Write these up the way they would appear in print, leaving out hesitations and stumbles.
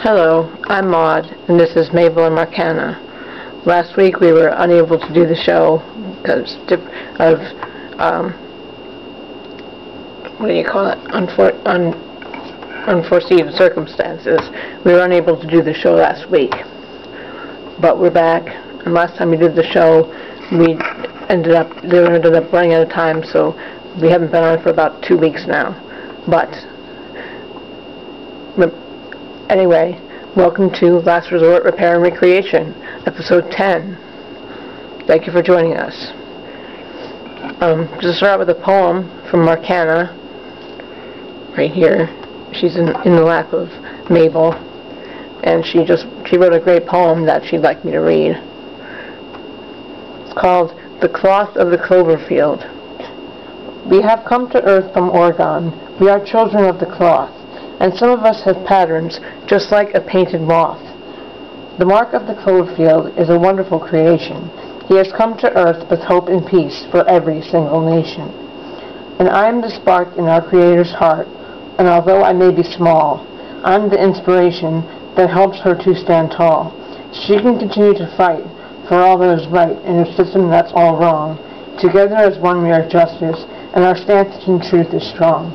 Hello, I'm Maude, and this is Mabel and Marcana. Last week we were unable to do the show because of, unforeseen circumstances. We were unable to do the show last week. But we're back, and last time we did the show, they ended up running out of time, so we haven't been on for about 2 weeks now. But anyway, welcome to Last Resort Repair and Recreation, episode 10. Thank you for joining us. To start with a poem from Marcana, right here. She's in the lap of Mabel, and she wrote a great poem that she'd like me to read. It's called The Cloth of the Cloverfield. We have come to Earth from Oregon. We are children of the cloth. And some of us have patterns, just like a painted moth. The mark of the Cloverfield is a wonderful creation. He has come to earth with hope and peace for every single nation. And I am the spark in our Creator's heart, and although I may be small, I'm the inspiration that helps her to stand tall. She can continue to fight for all that is right in a system that's all wrong. Together as one we are justice, and our stance in truth is strong.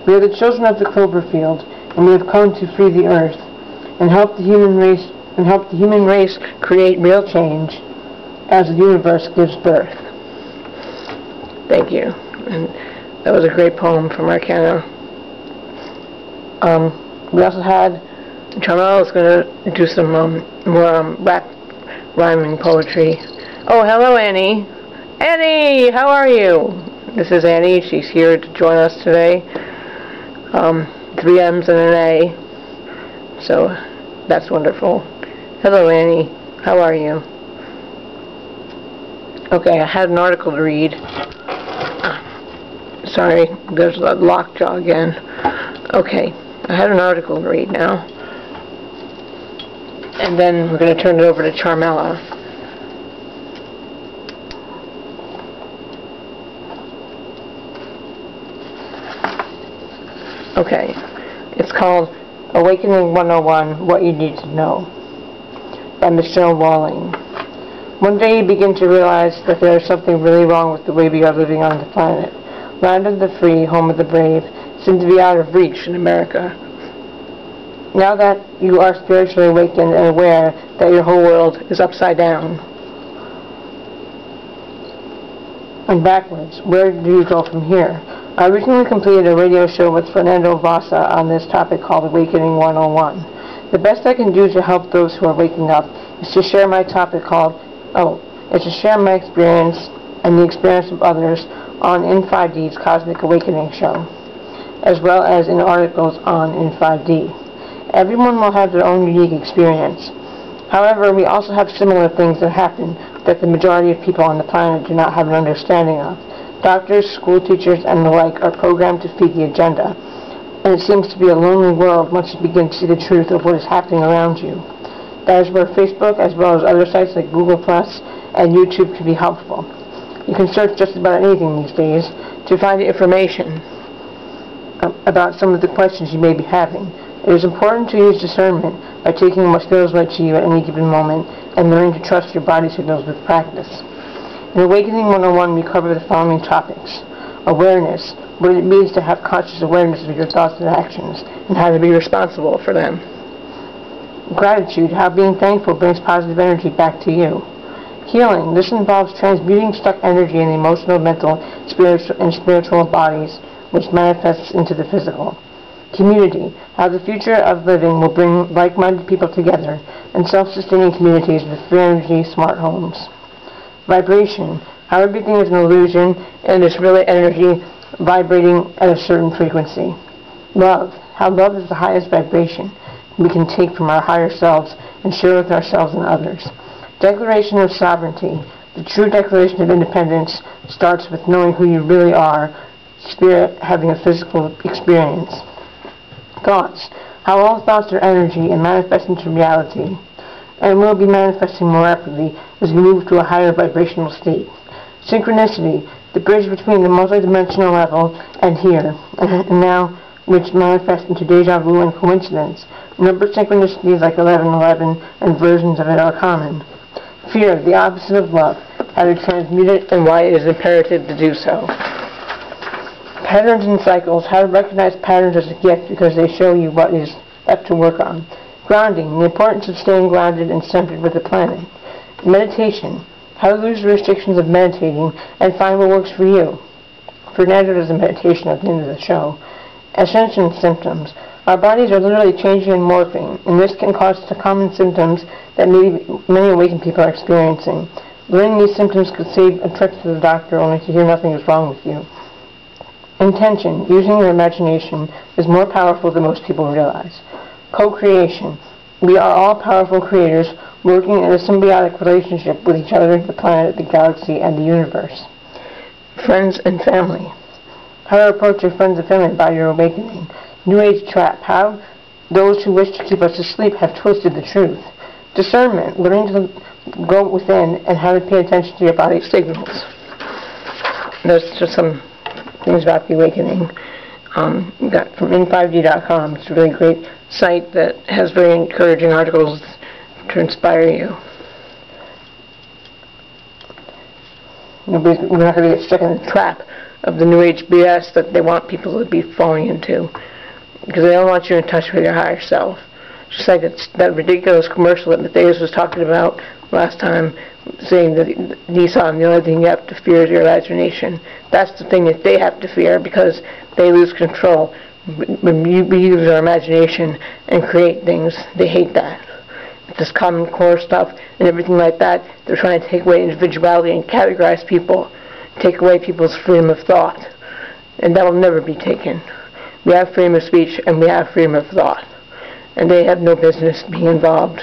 We are the children of the Cloverfield, and we have come to free the earth and help the human race create real change as the universe gives birth. Thank you. And that was a great poem from Arcana. We also had Charmella is going to do some more rap rhyming poetry. Oh, hello, Annie. Annie, how are you? This is Annie. She's here to join us today. 3 M's and an A, so that's wonderful. Hello, Annie. How are you? Okay, I had an article to read. Sorry, there's a lockjaw again. Okay, I had an article to read now, and then we're going to turn it over to Charmella. Okay, it's called Awakening 101, What You Need to Know, by Michelle Walling. One day you begin to realize that there is something really wrong with the way we are living on the planet. Land of the free, home of the brave, seem to be out of reach in America. Now that you are spiritually awakened and aware that your whole world is upside down and backwards, where do you go from here? I recently completed a radio show with Fernando Vasa on this topic called Awakening 101. The best I can do to help those who are waking up is to share my experience and the experience of others on In5D's Cosmic Awakening show, as well as in articles on In5D. Everyone will have their own unique experience. However, we also have similar things that happen that the majority of people on the planet do not have an understanding of. Doctors, school teachers, and the like are programmed to feed the agenda, and it seems to be a lonely world once you begin to see the truth of what is happening around you. That is where Facebook, as well as other sites like Google Plus and YouTube, can be helpful. You can search just about anything these days to find information about some of the questions you may be having. It is important to use discernment by taking what feels right to you at any given moment and learning to trust your body signals with practice. In Awakening 101, we cover the following topics. Awareness, what it means to have conscious awareness of your thoughts and actions, and how to be responsible for them. Gratitude, how being thankful brings positive energy back to you. Healing, this involves transmuting stuck energy in the emotional, mental, spiritual bodies, which manifests into the physical. Community, how the future of living will bring like-minded people together and self-sustaining communities with free energy, smart homes. Vibration, how everything is an illusion and is really energy vibrating at a certain frequency. Love, how love is the highest vibration. we can take from our higher selves and share with ourselves and others. Declaration of sovereignty. The true declaration of independence starts with knowing who you really are, spirit having a physical experience. Thoughts. How all thoughts are energy and manifest into reality, and will be manifesting more rapidly as we move to a higher vibrational state. Synchronicity. The bridge between the multidimensional level and here, and now, which manifests into deja vu and coincidence. Number synchronicities like 1111 and versions of it are common. Fear, the opposite of love, how to transmute it and why it is imperative to do so. Patterns and cycles, how to recognize patterns as a gift because they show you what is left to work on. Grounding, the importance of staying grounded and centered with the planet. Meditation, how to lose the restrictions of meditating and find what works for you. Fernando does a meditation at the end of the show. Ascension symptoms. Our bodies are literally changing and morphing, and this can cause the common symptoms that many awakened people are experiencing. Learning these symptoms could save a trip to the doctor only to hear nothing is wrong with you. Intention, using your imagination, is more powerful than most people realize. Co-creation. We are all powerful creators working in a symbiotic relationship with each other, the planet, the galaxy, and the universe. Friends and family. How to approach your friends and family by your awakening. New Age trap. How those who wish to keep us asleep have twisted the truth. Discernment. Learning to go within and how to pay attention to your body's signals. There's just some things about the awakening. Got from in5d.com. It's a really great site that has very encouraging articles to inspire you. We're not going to get stuck in the trap of the New Age BS that they want people to be falling into, because they don't want you in touch with your higher self. Just like that ridiculous commercial that Matthias was talking about last time, saying that Nissan, the only thing you have to fear is your imagination. That's the thing that they have to fear, because they lose control. When we use our imagination and create things, they hate that. This common core stuff and everything like that, they're trying to take away individuality and categorize people, take away people's freedom of thought, and that will never be taken. We have freedom of speech and we have freedom of thought, and they have no business being involved.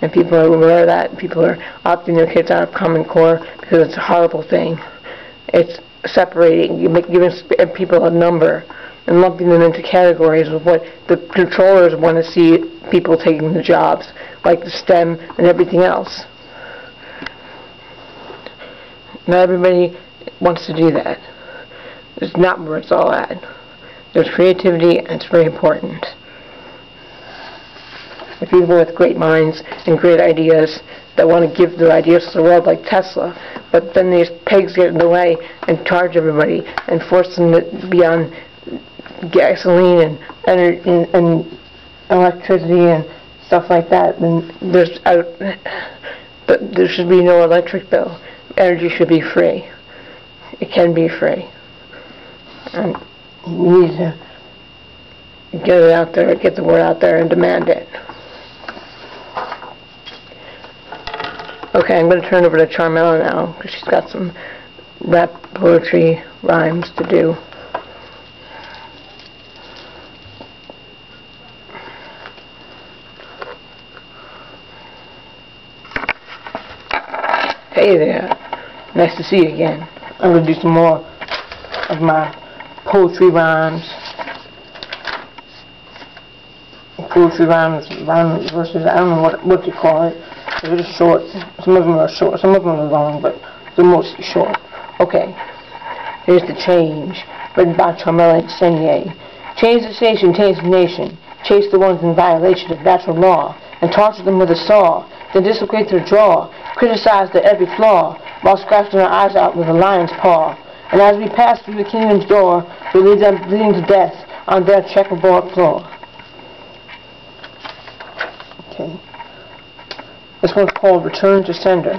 And people are aware of that. People are opting their kids out of Common Core because it's a horrible thing. It's separating, giving people a number and lumping them into categories of what the controllers want to see people taking the jobs, like the STEM and everything else. Not everybody wants to do that. It's not where it's all at. There's creativity, and it's very important. The people with great minds and great ideas that want to give their ideas to the world, like Tesla, but then these pigs get in the way and charge everybody and force them to be on gasoline and electricity and stuff like that. Then but there should be no electric bill. Energy should be free. It can be free. And we need to get it out there, get the word out there, and demand it. Okay, I'm going to turn over to Charmella now, because she's got some rap poetry rhymes to do. Hey there, nice to see you again. I'm going to do some more of my poetry rhymes. Poetry rhymes, verses, I don't know what you call it. They're just short. Some of them are short, some of them are long, but they're mostly short. Okay, here's The Change, written by Charmella and Annie. Change the station, change the nation. Chase the ones in violation of natural law, and torture them with a saw, then dislocate their jaw, criticize their every flaw, while scratching our eyes out with a lion's paw. And as we pass through the kingdom's door, we leave them bleeding to death on their checkerboard floor. Okay. This one's called Return to Sender.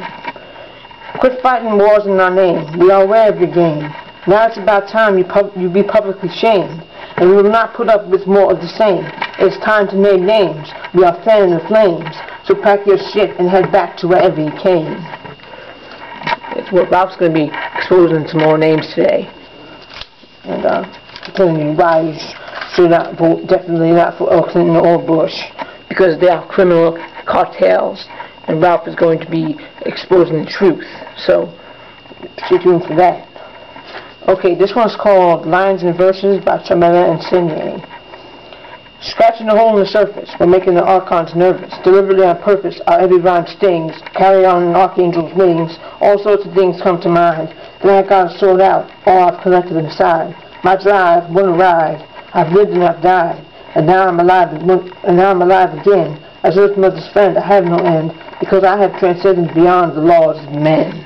Quit fighting wars in our name. We are aware of your game. Now it's about time you be publicly shamed. And we will not put up with more of the same. It's time to name names. We are fanning the flames. So pack your shit and head back to wherever you came. Rob's going to be exposing some more names today. And telling you why you should not vote, definitely not for Clinton or Bush. because they are criminal cartels, and Ralph is going to be exposing the truth. So stay tuned for that. Okay, this one's called Lines and Verses by Charmella and Annie. Scratching the hole in the surface, but making the archons nervous. Deliberately on purpose, our every rhyme stings. Carry on an archangel's wings. All sorts of things come to mind. Then I gotta sort out all I've collected inside. My drive, one ride. I've lived and I've died, and now I'm alive. Again. As Earth's mother's friend, I have no end, because I have transcended beyond the laws of men.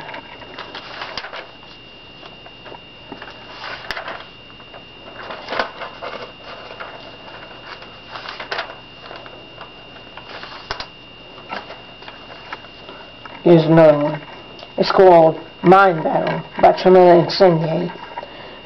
Here's another one. It's called Mind Battle by Charmella and Annie.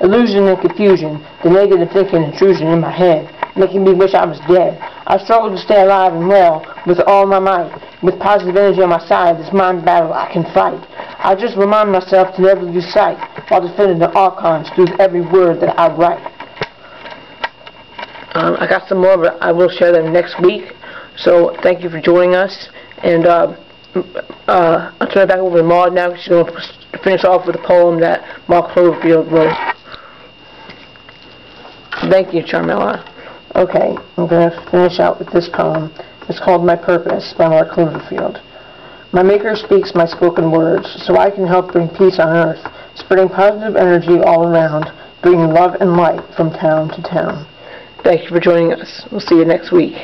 Illusion and confusion, the negative thinking intrusion in my head, making me wish I was dead. I struggle to stay alive and well with all my might. With positive energy on my side, this mind battle I can fight. I just remind myself to never lose sight while defending the archons through every word that I write. I got some more, but I will share them next week. So thank you for joining us, and I'll turn it back over to Maude now. She's going to finish off with a poem that Mark Cloverfield wrote. Thank you, Charmella. Okay, I'm going to finish out with this poem. It's called My Purpose by Mark Cloverfield. My Maker speaks my spoken words, so I can help bring peace on earth, spreading positive energy all around, bringing love and light from town to town. Thank you for joining us. We'll see you next week.